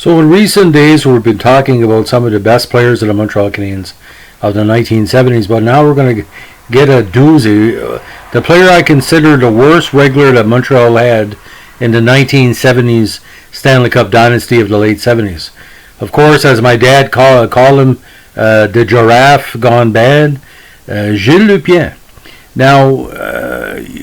So in recent days, we've been talking about some of the best players of the Montreal Canadiens of the 1970s, but now we're going to get a doozy. The player I consider the worst regular that Montreal had in the 1970s Stanley Cup dynasty of the late 70s. Of course, as my dad called him, the giraffe gone bad, Gilles Lupien. Now,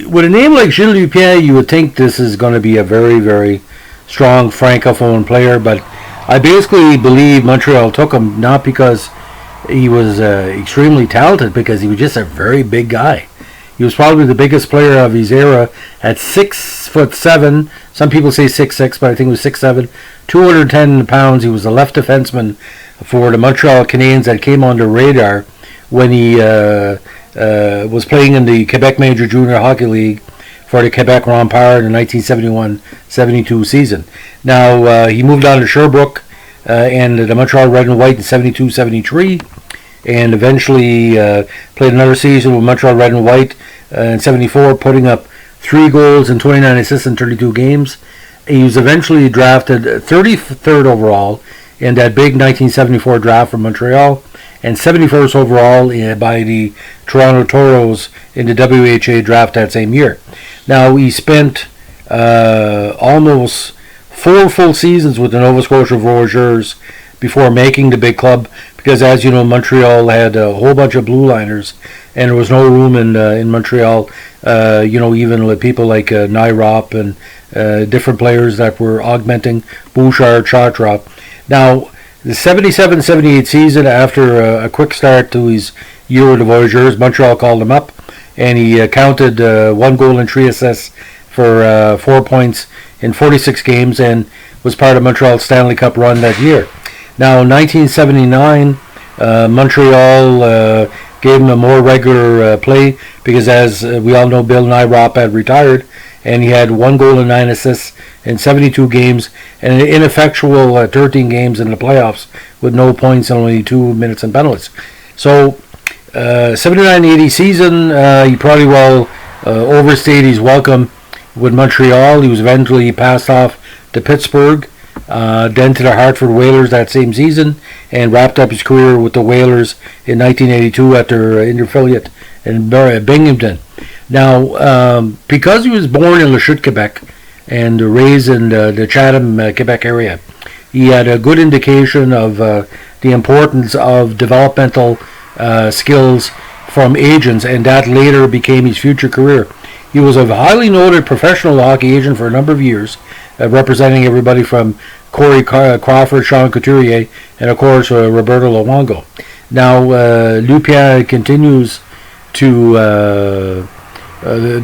with a name like Gilles Lupien, you would think this is going to be a very, very strong francophone player, but I basically believe Montreal took him not because he was extremely talented, because he was just a very big guy. He was probably the biggest player of his era at 6'7". Some people say 6'6", but I think it was 6'7", 210 pounds. He was a left defenseman for the Montreal Canadiens that came on the radar when he was playing in the Quebec Major Junior Hockey League for the Quebec Remparts in the 1971-72 season. Now, he moved on to Sherbrooke and the Montreal Red and White in 72-73, and eventually played another season with Montreal Red and White in 74, putting up 3 goals and 29 assists in 32 games. He was eventually drafted 33rd overall in that big 1974 draft from Montreal, and 71st overall by the Toronto Toros in the WHA draft that same year. Now, he spent almost 4 full seasons with the Nova Scotia Voyageurs before making the big club, because, as you know, Montreal had a whole bunch of blue liners, and there was no room in Montreal. Even with people like Nyrop and different players that were augmenting Bouchard, Chartrand. Now, the 77-78 season, after a quick start to his year with the Voyageurs, Montreal called him up, and he counted 1 goal and 3 assists for 4 points in 46 games, and was part of Montreal's Stanley Cup run that year. Now, in 1979, Montreal gave him a more regular play, because, as we all know, Bill Nyrop had retired, and he had 1 goal and 9 assists in 72 games, and an ineffectual 13 games in the playoffs with no points and only 2 minutes in penalties. So, 79-80 season, he probably overstayed his welcome with Montreal. He was eventually passed off to Pittsburgh, then to the Hartford Whalers that same season, and wrapped up his career with the Whalers in 1982 at their affiliate in Binghamton. Now, because he was born in Lachute, Quebec, and raised in the Chatham, Quebec area, he had a good indication of the importance of developmental skills from agents, and that later became his future career. He was a highly noted professional hockey agent for a number of years, representing everybody from Corey Crawford, Sean Couturier, and of course Roberto Luongo. Now, Lupien continues to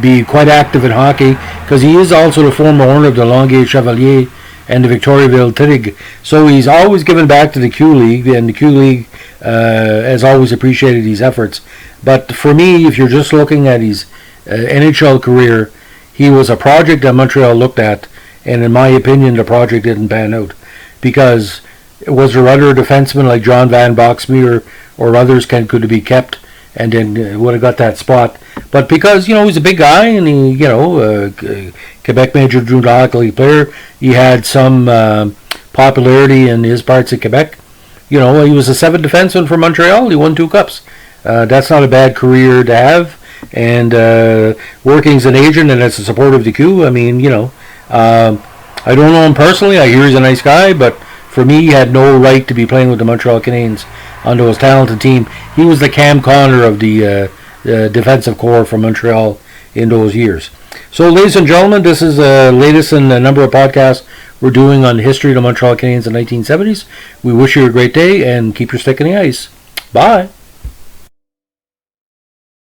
be quite active in hockey, because he is also the former owner of the Longueuil Chevalier and the Victoriaville Tig. So he's always given back to the Q League, and the Q League has always appreciated his efforts. But for me, if you're just looking at his NHL career, he was a project that Montreal looked at, and in my opinion, the project didn't pan out, because was there other defensemen like John Van Boxmeer or others could be kept, and then would have got that spot. But because, he's a big guy, and he, Quebec Major Junior Hockey League player, he had some popularity in his parts of Quebec. He was a 7th defenseman for Montreal. He won 2 cups. That's not a bad career to have. And working as an agent and as a supporter of the Q, I don't know him personally. I hear he's a nice guy, but for me, he had no right to be playing with the Montreal Canadiens on those talented team. He was the Cam Connor of the defensive corps from Montreal in those years. So, ladies and gentlemen, this is the latest in a number of podcasts we're doing on the history of the Montreal Canadiens in the 1970s. We wish you a great day, and keep your stick in the ice. Bye.